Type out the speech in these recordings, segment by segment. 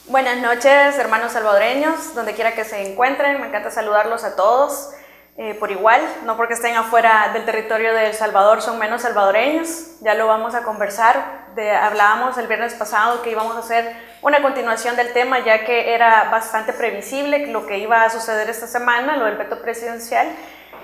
Buenas noches, hermanos salvadoreños, donde quiera que se encuentren. Me encanta saludarlos a todos por igual, no porque estén afuera del territorio de El Salvador son menos salvadoreños. Ya lo vamos a conversar. Hablábamos el viernes pasado que íbamos a hacer una continuación del tema, ya que era bastante previsible lo que iba a suceder esta semana, lo del veto presidencial.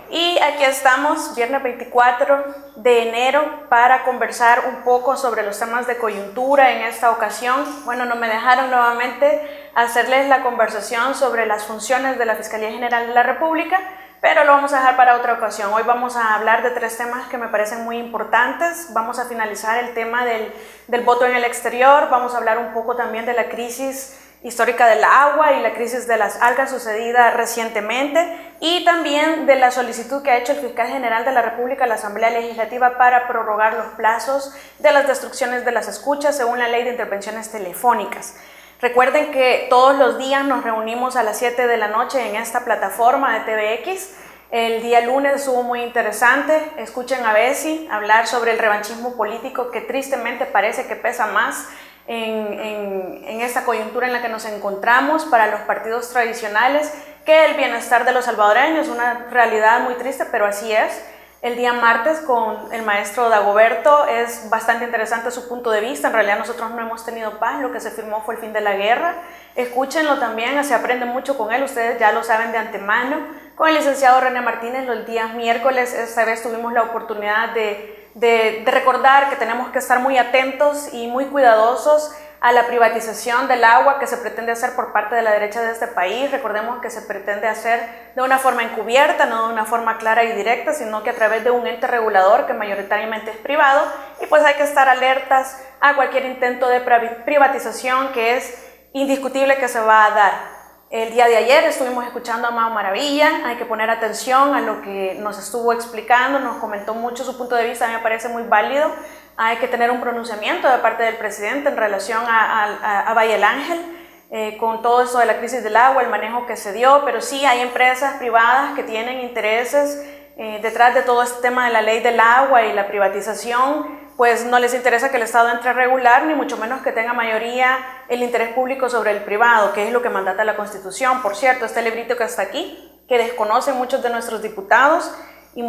Y aquí estamos, viernes 24 de enero, para conversar un poco sobre los temas de coyuntura en esta ocasión. Bueno, no me dejaron nuevamente hacerles la conversación sobre las funciones de la Fiscalía General de la República, pero lo vamos a dejar para otra ocasión. Hoy vamos a hablar de tres temas que me parecen muy importantes. Vamos a finalizar el tema del voto en el exterior, vamos a hablar un poco también de la crisis histórica del agua y la crisis de las algas sucedida recientemente, y también de la solicitud que ha hecho el Fiscal General de la República a la Asamblea Legislativa para prorrogar los plazos de las destrucciones de las escuchas según la Ley de Intervenciones Telefónicas. Recuerden que todos los días nos reunimos a las 7 de la noche en esta plataforma de TVX. El día lunes estuvo muy interesante. Escuchen a Bessie hablar sobre el revanchismo político que tristemente parece que pesa más en esta coyuntura en la que nos encontramos para los partidos tradicionales que el bienestar de los salvadoreños. Una realidad muy triste, pero así es. El día martes con el maestro Dagoberto es bastante interesante su punto de vista. En realidad nosotros no hemos tenido paz, lo que se firmó fue el fin de la guerra. Escúchenlo también, se aprende mucho con él, ustedes ya lo saben de antemano. Con el licenciado René Martínez los días miércoles, esta vez tuvimos la oportunidad de recordar que tenemos que estar muy atentos y muy cuidadosos a la privatización del agua que se pretende hacer por parte de la derecha de este país. Recordemos que se pretende hacer de una forma encubierta, no de una forma clara y directa, sino que a través de un ente regulador que mayoritariamente es privado, y pues hay que estar alertas a cualquier intento de privatización que es indiscutible que se va a dar. El día de ayer estuvimos escuchando a Mao Maravilla, hay que poner atención a lo que nos estuvo explicando, nos comentó mucho su punto de vista, a mí me parece muy válido. Hay que tener un pronunciamiento de parte del presidente en relación a Valle el Ángel, con todo esto de la crisis del agua, el manejo que se dio, pero sí hay empresas privadas que tienen intereses detrás de todo este tema de la ley del agua y la privatización. Pues no les interesa que el Estado entre a regular, ni mucho menos que tenga mayoría el interés público sobre el privado, que es lo que mandata la Constitución. Por cierto, este librito que está aquí, que desconocen muchos de nuestros diputados y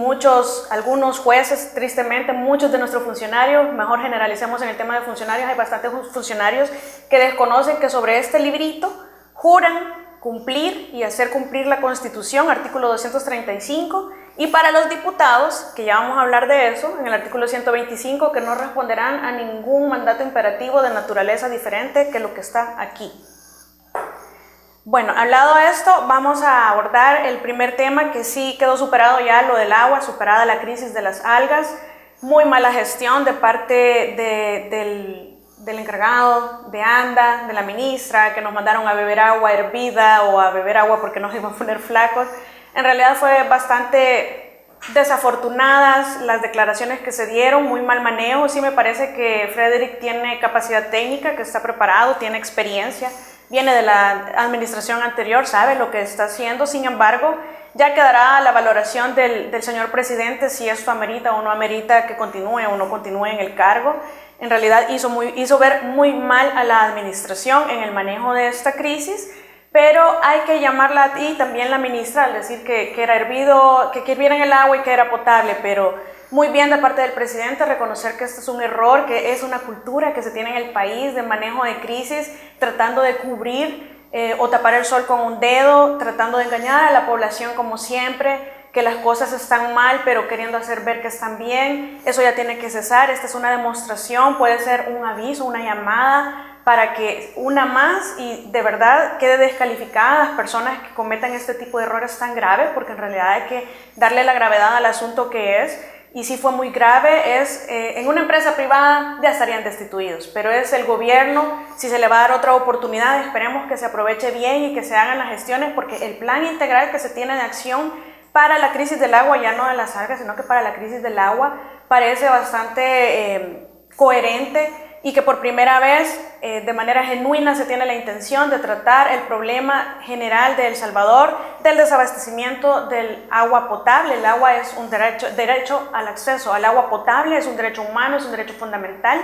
algunos jueces, tristemente, muchos de nuestros funcionarios, mejor generalicemos en el tema de funcionarios, hay bastantes funcionarios que desconocen que sobre este librito juran cumplir y hacer cumplir la Constitución, artículo 235, y para los diputados, que ya vamos a hablar de eso, en el artículo 125, que no responderán a ningún mandato imperativo de naturaleza diferente que lo que está aquí. Bueno, hablado esto, vamos a abordar el primer tema que sí quedó superado ya, lo del agua, superada la crisis de las algas, muy mala gestión de parte del encargado de ANDA, de la ministra, que nos mandaron a beber agua hervida o a beber agua porque nos iban a poner flacos. En realidad fue bastante desafortunadas las declaraciones que se dieron, muy mal manejo. Sí me parece que Frederick tiene capacidad técnica, que está preparado, tiene experiencia, viene de la administración anterior, sabe lo que está haciendo. Sin embargo, ya quedará la valoración del señor presidente si esto amerita o no amerita que continúe o no continúe en el cargo. En realidad hizo ver muy mal a la administración en el manejo de esta crisis, pero hay que llamarla y también la ministra al decir que era hervido, que hirviera en el agua y que era potable, pero muy bien de parte del presidente reconocer que esto es un error, que es una cultura que se tiene en el país de manejo de crisis, tratando de cubrir o tapar el sol con un dedo, tratando de engañar a la población como siempre, que las cosas están mal, pero queriendo hacer ver que están bien. Eso ya tiene que cesar. Esta es una demostración, puede ser un aviso, una llamada, para que una más y de verdad quede descalificadas las personas que cometan este tipo de errores tan graves, porque en realidad hay que darle la gravedad al asunto que es. Y si fue muy grave, en una empresa privada ya estarían destituidos, pero es el gobierno, si se le va a dar otra oportunidad, esperemos que se aproveche bien y que se hagan las gestiones, porque el plan integral que se tiene de acción para la crisis del agua, ya no de las algas, sino que para la crisis del agua, parece bastante coherente, y que por primera vez de manera genuina se tiene la intención de tratar el problema general de El Salvador del desabastecimiento del agua potable. El agua es un derecho al acceso al agua potable, es un derecho humano, es un derecho fundamental,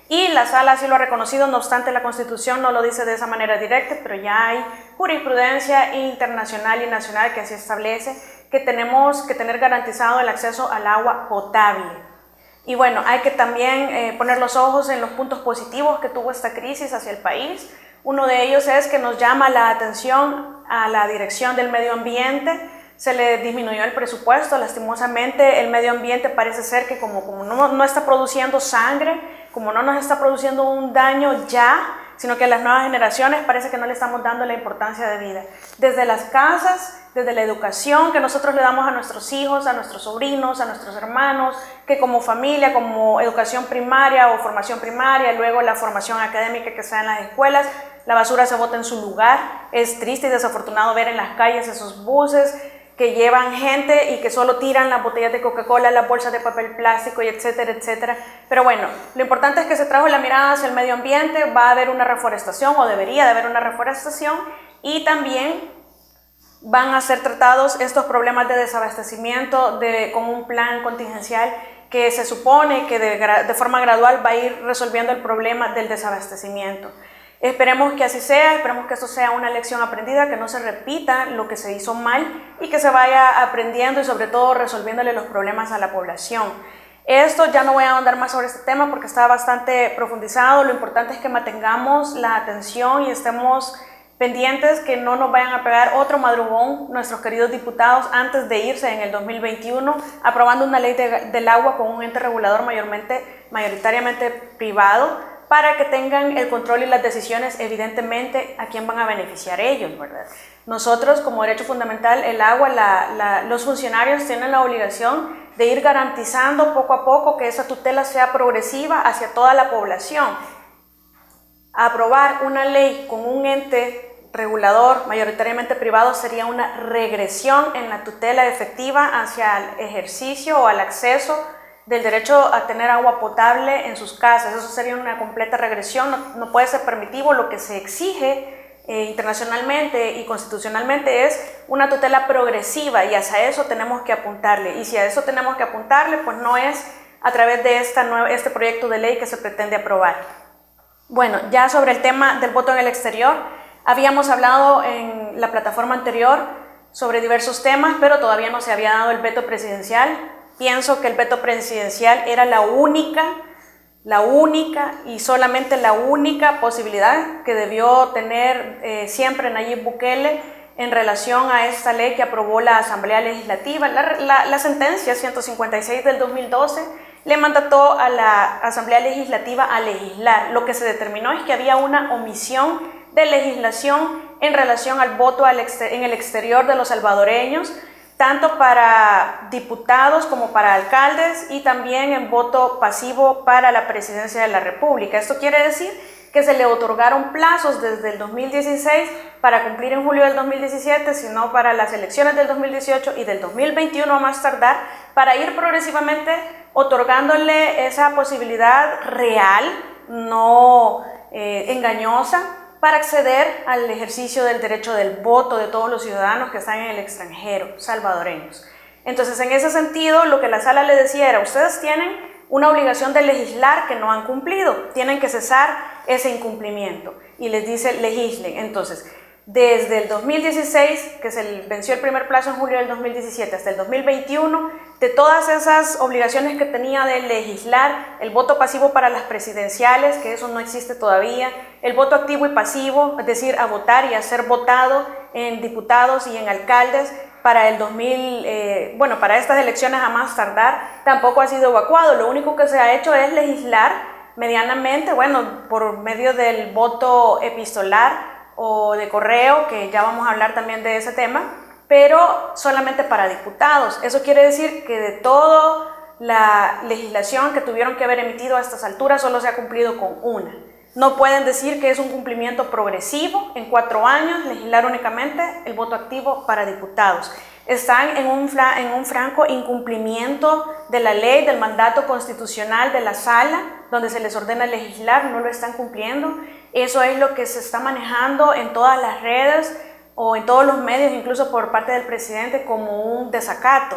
y la Sala sí lo ha reconocido, no obstante la Constitución no lo dice de esa manera directa, pero ya hay jurisprudencia internacional y nacional que así establece que tenemos que tener garantizado el acceso al agua potable. Y bueno, hay que también poner los ojos en los puntos positivos que tuvo esta crisis hacia el país. Uno de ellos es que nos llama la atención a la Dirección del Medio Ambiente. Se le disminuyó el presupuesto, lastimosamente el medio ambiente parece ser que como no está produciendo sangre, como no nos está produciendo un daño ya, sino que a las nuevas generaciones parece que no le estamos dando la importancia de vida. Desde las casas, desde la educación que nosotros le damos a nuestros hijos, a nuestros sobrinos, a nuestros hermanos, que como familia, como educación primaria o formación primaria, luego la formación académica que se da en las escuelas, la basura se bota en su lugar. Es triste y desafortunado ver en las calles esos buses que llevan gente y que solo tiran las botellas de Coca-Cola, las bolsas de papel plástico y etcétera, etcétera. Pero bueno, lo importante es que se trajo la mirada hacia el medio ambiente, va a haber una reforestación o debería de haber una reforestación y también van a ser tratados estos problemas de desabastecimiento con un plan contingencial que se supone que de forma gradual va a ir resolviendo el problema del desabastecimiento. Esperemos que así sea, esperemos que esto sea una lección aprendida, que no se repita lo que se hizo mal y que se vaya aprendiendo y sobre todo resolviéndole los problemas a la población. Esto ya no voy a ahondar más sobre este tema porque está bastante profundizado. Lo importante es que mantengamos la atención y estemos pendientes que no nos vayan a pegar otro madrugón nuestros queridos diputados antes de irse en el 2021 aprobando una ley del agua con un ente regulador mayoritariamente privado, para que tengan el control y las decisiones, evidentemente, a quién van a beneficiar ellos, ¿verdad? Nosotros, como derecho fundamental, el agua, los funcionarios tienen la obligación de ir garantizando poco a poco que esa tutela sea progresiva hacia toda la población. Aprobar una ley con un ente regulador mayoritariamente privado sería una regresión en la tutela efectiva hacia el ejercicio o al acceso del derecho a tener agua potable en sus casas. Eso sería una completa regresión, no puede ser permitivo. Lo que se exige internacionalmente y constitucionalmente es una tutela progresiva y hacia eso tenemos que apuntarle. Y si a eso tenemos que apuntarle, pues no es a través de este proyecto de ley que se pretende aprobar. Bueno, ya sobre el tema del voto en el exterior, habíamos hablado en la plataforma anterior sobre diversos temas, pero todavía no se había dado el veto presidencial. Pienso que el veto presidencial era la única y solamente la única posibilidad que debió tener siempre Nayib Bukele en relación a esta ley que aprobó la Asamblea Legislativa. La sentencia 156 del 2012 le mandató a la Asamblea Legislativa a legislar. Lo que se determinó es que había una omisión de legislación en relación al voto en el exterior de los salvadoreños, tanto para diputados como para alcaldes y también en voto pasivo para la presidencia de la República. Esto quiere decir que se le otorgaron plazos desde el 2016 para cumplir en julio del 2017, sino para las elecciones del 2018 y del 2021 a más tardar, para ir progresivamente otorgándole esa posibilidad real, no engañosa, para acceder al ejercicio del derecho del voto de todos los ciudadanos que están en el extranjero, salvadoreños. Entonces, en ese sentido, lo que la sala le decía era, ustedes tienen una obligación de legislar que no han cumplido, tienen que cesar ese incumplimiento. Y les dice, legislen. Entonces, desde el 2016, que se venció el primer plazo en julio del 2017, hasta el 2021, de todas esas obligaciones que tenía de legislar, el voto pasivo para las presidenciales, que eso no existe todavía, el voto activo y pasivo, es decir, a votar y a ser votado en diputados y en alcaldes para para estas elecciones a más tardar, tampoco ha sido evacuado. Lo único que se ha hecho es legislar medianamente, por medio del voto epistolar o de correo, que ya vamos a hablar también de ese tema, pero solamente para diputados. Eso quiere decir que de toda la legislación que tuvieron que haber emitido a estas alturas, solo se ha cumplido con una. No pueden decir que es un cumplimiento progresivo en 4 años, legislar únicamente el voto activo para diputados. Están en un franco incumplimiento de la ley, del mandato constitucional de la sala, donde se les ordena legislar, no lo están cumpliendo. Eso es lo que se está manejando en todas las redes o en todos los medios, incluso por parte del presidente, como un desacato.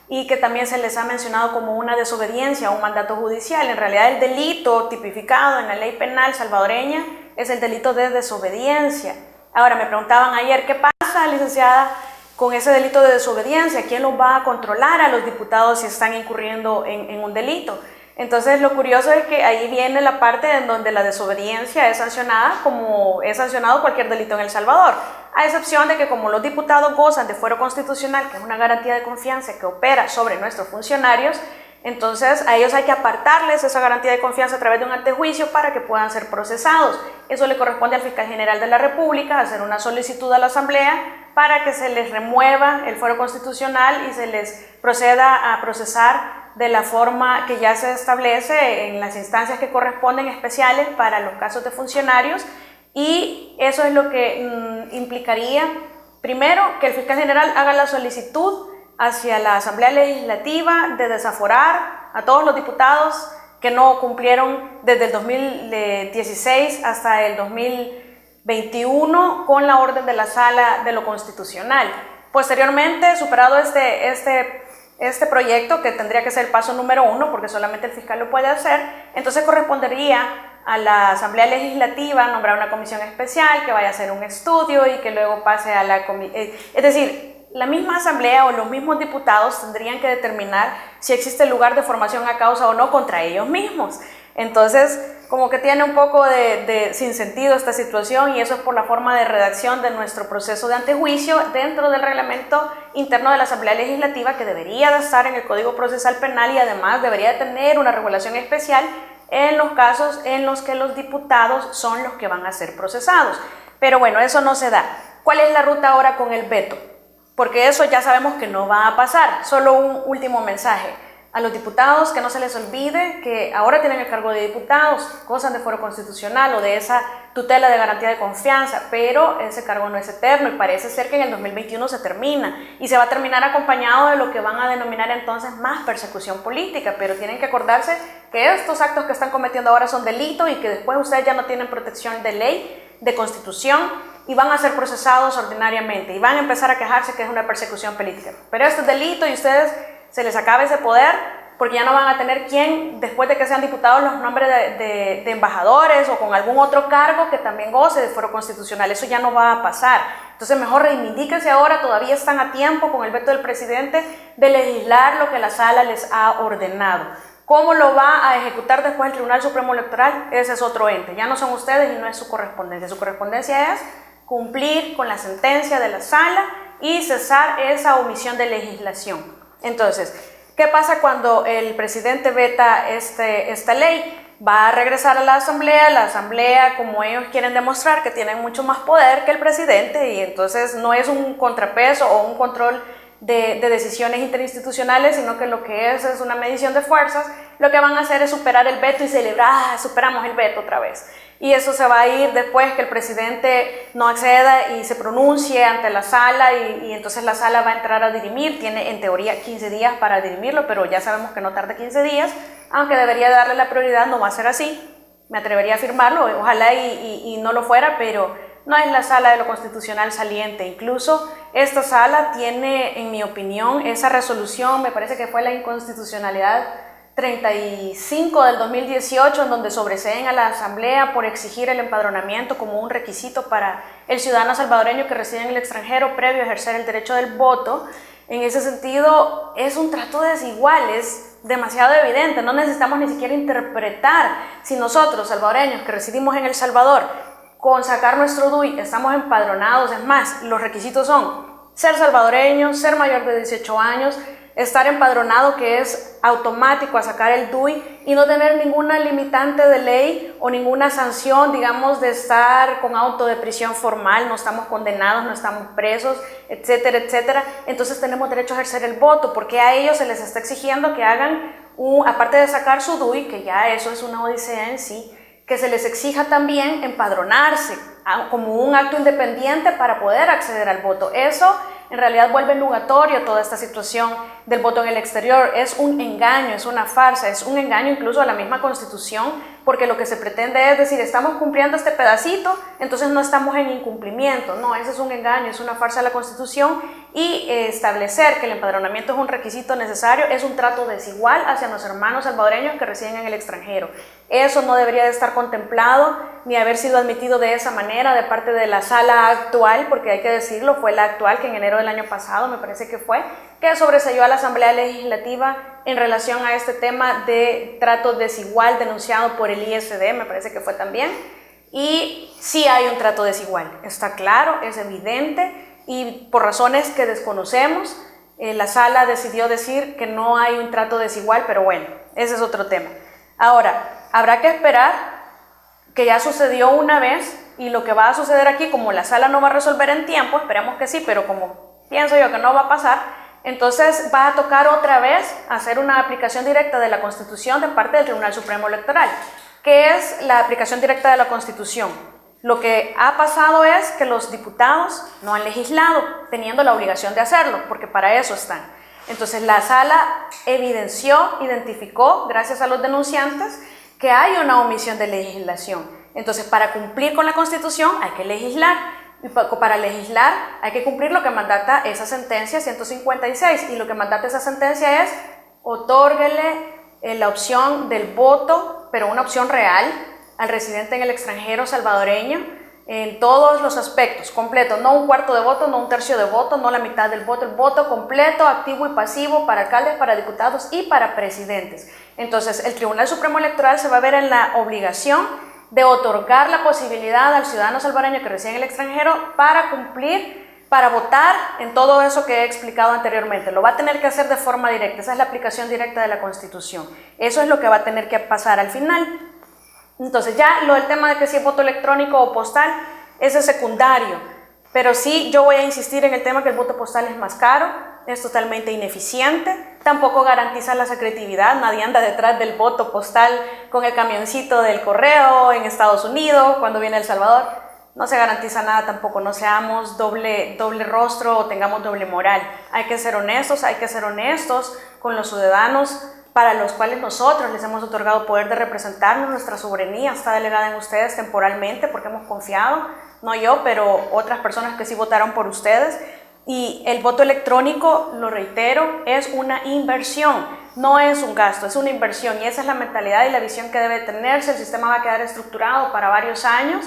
y que también se les ha mencionado como una desobediencia a un mandato judicial. En realidad el delito tipificado en la ley penal salvadoreña es el delito de desobediencia. Ahora, me preguntaban ayer, ¿qué pasa, licenciada, con ese delito de desobediencia? ¿Quién los va a controlar a los diputados si están incurriendo en un delito? Entonces, lo curioso es que ahí viene la parte en donde la desobediencia es sancionada como es sancionado cualquier delito en El Salvador, a excepción de que como los diputados gozan de fuero constitucional, que es una garantía de confianza que opera sobre nuestros funcionarios, entonces a ellos hay que apartarles esa garantía de confianza a través de un antejuicio para que puedan ser procesados. Eso le corresponde al fiscal general de la República hacer una solicitud a la Asamblea para que se les remueva el fuero constitucional y se les proceda a procesar de la forma que ya se establece en las instancias que corresponden especiales para los casos de funcionarios, y eso es lo que implicaría, primero, que el fiscal general haga la solicitud hacia la Asamblea Legislativa de desaforar a todos los diputados que no cumplieron desde el 2016 hasta el 2021 con la orden de la Sala de lo Constitucional. Posteriormente, superado este proyecto, que tendría que ser el paso número 1, porque solamente el fiscal lo puede hacer, entonces correspondería a la Asamblea Legislativa nombrar una comisión especial que vaya a hacer un estudio y que luego pase a la comisión. Es decir, la misma Asamblea o los mismos diputados tendrían que determinar si existe lugar de formación a causa o no contra ellos mismos. Entonces, como que tiene un poco de sinsentido esta situación, y eso es por la forma de redacción de nuestro proceso de antejuicio dentro del reglamento interno de la Asamblea Legislativa, que debería de estar en el Código Procesal Penal y además debería de tener una regulación especial en los casos en los que los diputados son los que van a ser procesados. Pero bueno, eso no se da. ¿Cuál es la ruta ahora con el veto? Porque eso ya sabemos que no va a pasar. Solo un último mensaje a los diputados: que no se les olvide que ahora tienen el cargo de diputados, gozan de fuero constitucional o de esa tutela de garantía de confianza, pero ese cargo no es eterno y parece ser que en el 2021 se termina, y se va a terminar acompañado de lo que van a denominar entonces más persecución política. Pero tienen que acordarse que estos actos que están cometiendo ahora son delito y que después ustedes ya no tienen protección de ley, de constitución, y van a ser procesados ordinariamente y van a empezar a quejarse que es una persecución política. Pero esto es delito y ustedes se les acaba ese poder, porque ya no van a tener quien, después de que sean diputados, los nombres de embajadores o con algún otro cargo que también goce de fuero constitucional. Eso ya no va a pasar. Entonces mejor reivindíquense ahora, todavía están a tiempo con el veto del presidente de legislar lo que la sala les ha ordenado. ¿Cómo lo va a ejecutar después el Tribunal Supremo Electoral? Ese es otro ente, ya no son ustedes y no es su correspondencia. Su correspondencia es cumplir con la sentencia de la sala y cesar esa omisión de legislación. Entonces, ¿qué pasa cuando el presidente veta esta ley? Va a regresar a la Asamblea, como ellos quieren demostrar que tienen mucho más poder que el presidente, y entonces no es un contrapeso o un control de decisiones interinstitucionales, sino que lo que es una medición de fuerzas. Lo que van a hacer es superar el veto y celebrar: superamos el veto otra vez. Y eso se va a ir después que el presidente no acceda y se pronuncie ante la sala, y entonces la sala va a entrar a dirimir. Tiene en teoría 15 días para dirimirlo, pero ya sabemos que no tarda 15 días, aunque debería darle la prioridad. No va a ser así, me atrevería a afirmarlo, ojalá y no lo fuera, pero no es la sala de lo constitucional saliente. Incluso esta sala tiene, en mi opinión, esa resolución, me parece que fue la inconstitucionalidad 35 del 2018, en donde sobreseen a la Asamblea por exigir el empadronamiento como un requisito para el ciudadano salvadoreño que reside en el extranjero previo a ejercer el derecho del voto. En ese sentido, es un trato desigual, es demasiado evidente, no necesitamos ni siquiera interpretar. Si nosotros, salvadoreños que residimos en El Salvador, con sacar nuestro DUI estamos empadronados, es más, los requisitos son ser salvadoreño, ser mayor de 18 años, estar empadronado, que es automático a sacar el DUI, y no tener ninguna limitante de ley o ninguna sanción, digamos, de estar con auto de prisión formal, no estamos condenados, no estamos presos, etcétera, etcétera. Entonces tenemos derecho a ejercer el voto, porque a ellos se les está exigiendo que hagan, aparte de sacar su DUI, que ya eso es una odisea en sí, que se les exija también empadronarse como un acto independiente para poder acceder al voto. Eso en realidad vuelve nugatorio toda esta situación del voto en el exterior. Es un engaño, es una farsa, es un engaño incluso a la misma Constitución, porque lo que se pretende es decir: estamos cumpliendo este pedacito, entonces no estamos en incumplimiento. No, ese es un engaño, es una farsa a la Constitución, y establecer que el empadronamiento es un requisito necesario es un trato desigual hacia los hermanos salvadoreños que residen en el extranjero. Eso no debería de estar contemplado ni haber sido admitido de esa manera de parte de la sala actual, porque hay que decirlo, fue la actual que en enero del año pasado, me parece que fue, que sobreseyó a la Asamblea Legislativa en relación a este tema de trato desigual denunciado por el ISD, me parece que fue también. Y sí hay un trato desigual, está claro, es evidente, y por razones que desconocemos, la sala decidió decir que no hay un trato desigual, pero bueno, ese es otro tema. Ahora, habrá que esperar, que ya sucedió una vez, y lo que va a suceder aquí, como la sala no va a resolver en tiempo, esperemos que sí, pero como pienso yo que no va a pasar, entonces va a tocar otra vez hacer una aplicación directa de la Constitución de parte del Tribunal Supremo Electoral. ¿Qué es la aplicación directa de la Constitución? Lo que ha pasado es que los diputados no han legislado, teniendo la obligación de hacerlo, porque para eso están. Entonces la sala identificó, gracias a los denunciantes, que hay una omisión de legislación. Entonces, para cumplir con la Constitución hay que legislar. Y para legislar hay que cumplir lo que mandata esa sentencia 156. Y lo que mandata esa sentencia es otórguele la opción del voto, pero una opción real, al residente en el extranjero salvadoreño en todos los aspectos, completo, no un cuarto de voto, no un tercio de voto, no la mitad del voto, el voto completo, activo y pasivo para alcaldes, para diputados y para presidentes. Entonces, el Tribunal Supremo Electoral se va a ver en la obligación de otorgar la posibilidad al ciudadano salvadoreño que reside en el extranjero para cumplir, para votar en todo eso que he explicado anteriormente. Lo va a tener que hacer de forma directa, esa es la aplicación directa de la Constitución. Eso es lo que va a tener que pasar al final. Entonces ya lo del tema de que si es voto electrónico o postal, ese es secundario, pero sí yo voy a insistir en el tema que el voto postal es más caro, es totalmente ineficiente, tampoco garantiza la secretividad, nadie anda detrás del voto postal con el camioncito del correo en Estados Unidos cuando viene El Salvador, no se garantiza nada tampoco, no seamos doble rostro o tengamos doble moral, hay que ser honestos con los ciudadanos para los cuales nosotros les hemos otorgado poder de representarnos, nuestra soberanía está delegada en ustedes temporalmente porque hemos confiado, no yo, pero otras personas que sí votaron por ustedes. Y el voto electrónico, lo reitero, es una inversión, no es un gasto, es una inversión y esa es la mentalidad y la visión que debe tenerse. El sistema va a quedar estructurado para varios años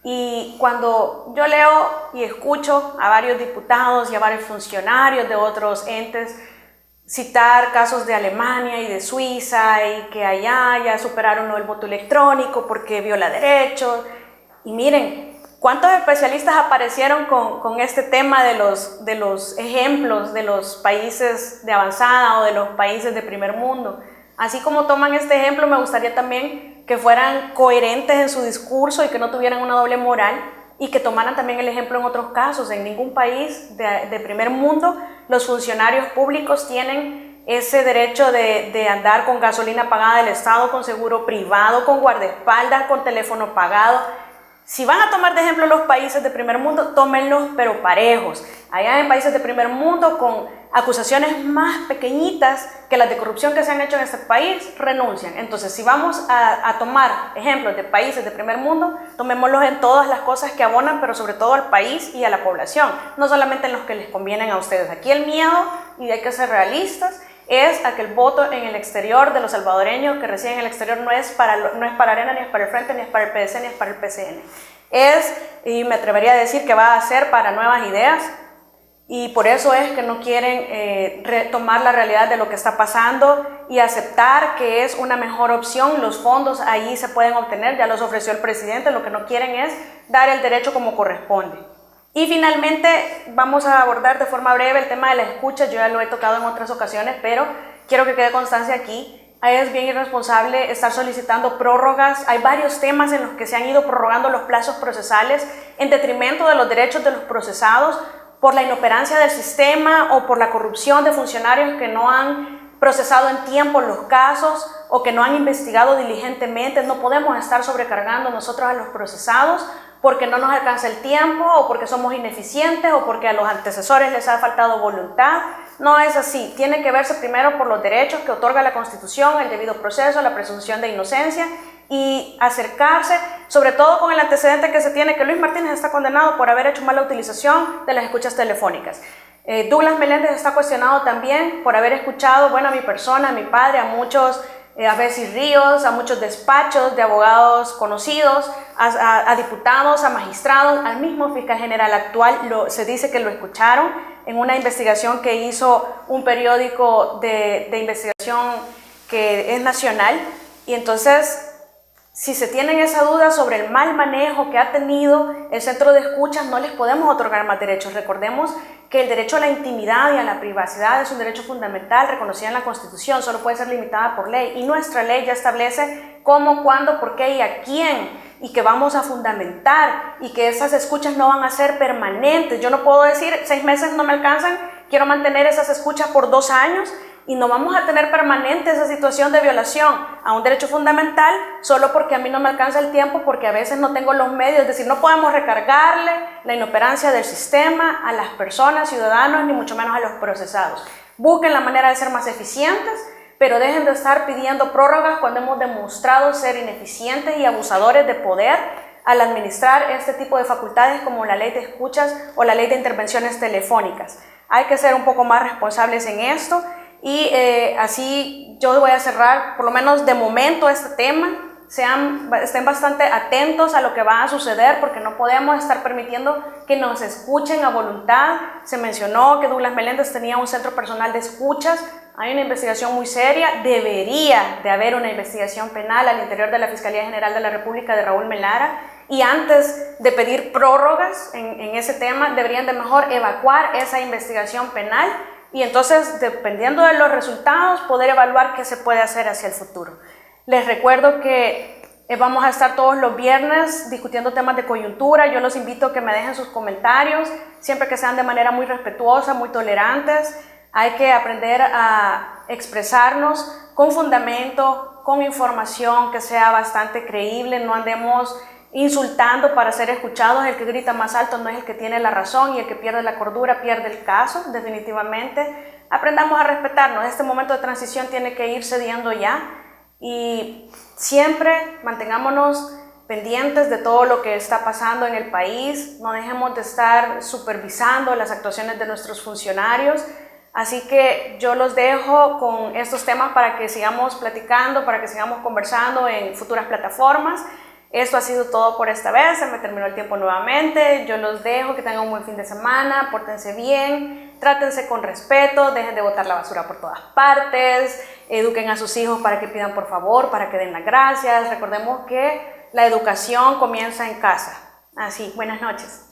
y cuando yo leo y escucho a varios diputados y a varios funcionarios de otros entes citar casos de Alemania y de Suiza y que allá ya superaron el voto electrónico porque viola derechos. Y miren, ¿cuántos especialistas aparecieron con este tema de los ejemplos de los países de avanzada o de los países de primer mundo? Así como toman este ejemplo, me gustaría también que fueran coherentes en su discurso y que no tuvieran una doble moral y que tomaran también el ejemplo en otros casos. En ningún país de primer mundo los funcionarios públicos tienen ese derecho de andar con gasolina pagada del Estado, con seguro privado, con guardaespaldas, con teléfono pagado. Si van a tomar de ejemplo los países de primer mundo, tómenlos pero parejos. Allá en países de primer mundo con acusaciones más pequeñitas que las de corrupción que se han hecho en este país, renuncian. Entonces, si vamos a tomar ejemplos de países de primer mundo, tomémoslos en todas las cosas que abonan, pero sobre todo al país y a la población, no solamente en los que les convienen a ustedes. Aquí el miedo, y hay que ser realistas, es a que el voto en el exterior de los salvadoreños que residen en el exterior no es para Arena, ni es para el Frente, ni es para el PDC, ni es para el PCN. Y me atrevería a decir que va a ser para Nuevas Ideas, y por eso es que no quieren retomar la realidad de lo que está pasando y aceptar que es una mejor opción. Los fondos ahí se pueden obtener, ya los ofreció el presidente, lo que no quieren es dar el derecho como corresponde. Y finalmente vamos a abordar de forma breve el tema de la escucha. Yo ya lo he tocado en otras ocasiones, pero quiero que quede constancia aquí. Es bien irresponsable estar solicitando prórrogas. Hay varios temas en los que se han ido prorrogando los plazos procesales en detrimento de los derechos de los procesados por la inoperancia del sistema o por la corrupción de funcionarios que no han procesado en tiempo los casos o que no han investigado diligentemente. No podemos estar sobrecargando nosotros a los procesados porque no nos alcanza el tiempo o porque somos ineficientes o porque a los antecesores les ha faltado voluntad. No es así. Tiene que verse primero por los derechos que otorga la Constitución, el debido proceso, la presunción de inocencia y acercarse, sobre todo con el antecedente que se tiene, que Luis Martínez está condenado por haber hecho mala utilización de las escuchas telefónicas. Douglas Meléndez está cuestionado también por haber escuchado, bueno, a mi persona, a mi padre, a muchos a Bessy Ríos, a muchos despachos de abogados conocidos, a diputados, a magistrados, al mismo fiscal general actual, se dice que lo escucharon en una investigación que hizo un periódico de investigación que es nacional. Y entonces, si se tienen esa duda sobre el mal manejo que ha tenido el centro de escuchas, no les podemos otorgar más derechos. Recordemos que el derecho a la intimidad y a la privacidad es un derecho fundamental reconocido en la Constitución, solo puede ser limitada por ley, y nuestra ley ya establece cómo, cuándo, por qué y a quién, y que vamos a fundamentar, y que esas escuchas no van a ser permanentes. Yo no puedo decir 6 meses no me alcanzan, quiero mantener esas escuchas por 2 años, y no vamos a tener permanente esa situación de violación a un derecho fundamental solo porque a mí no me alcanza el tiempo, porque a veces no tengo los medios. Es decir, no podemos recargarle la inoperancia del sistema a las personas, ciudadanos, ni mucho menos a los procesados. Busquen la manera de ser más eficientes, pero dejen de estar pidiendo prórrogas cuando hemos demostrado ser ineficientes y abusadores de poder al administrar este tipo de facultades como la ley de escuchas o la ley de intervenciones telefónicas. Hay que ser un poco más responsables en esto. Y así yo voy a cerrar, por lo menos de momento, este tema. Estén bastante atentos a lo que va a suceder, porque no podemos estar permitiendo que nos escuchen a voluntad. Se mencionó que Douglas Meléndez tenía un centro personal de escuchas. Hay una investigación muy seria. Debería de haber una investigación penal al interior de la Fiscalía General de la República de Raúl Melara. Y antes de pedir prórrogas en ese tema, deberían de mejor evacuar esa investigación penal. Y entonces, dependiendo de los resultados, poder evaluar qué se puede hacer hacia el futuro. Les recuerdo que vamos a estar todos los viernes discutiendo temas de coyuntura. Yo los invito a que me dejen sus comentarios, siempre que sean de manera muy respetuosa, muy tolerantes. Hay que aprender a expresarnos con fundamento, con información que sea bastante creíble. No andemos insultando para ser escuchados. El que grita más alto no es el que tiene la razón, y el que pierde la cordura pierde el caso, definitivamente. Aprendamos a respetarnos. Este momento de transición tiene que ir cediendo ya, y siempre mantengámonos pendientes de todo lo que está pasando en el país. No dejemos de estar supervisando las actuaciones de nuestros funcionarios. Así que yo los dejo con estos temas para que sigamos platicando, para que sigamos conversando en futuras plataformas. Esto ha sido todo por esta vez, se me terminó el tiempo nuevamente. Yo los dejo, que tengan un buen fin de semana, pórtense bien, trátense con respeto, dejen de botar la basura por todas partes, eduquen a sus hijos para que pidan por favor, para que den las gracias. Recordemos que la educación comienza en casa. Así, buenas noches.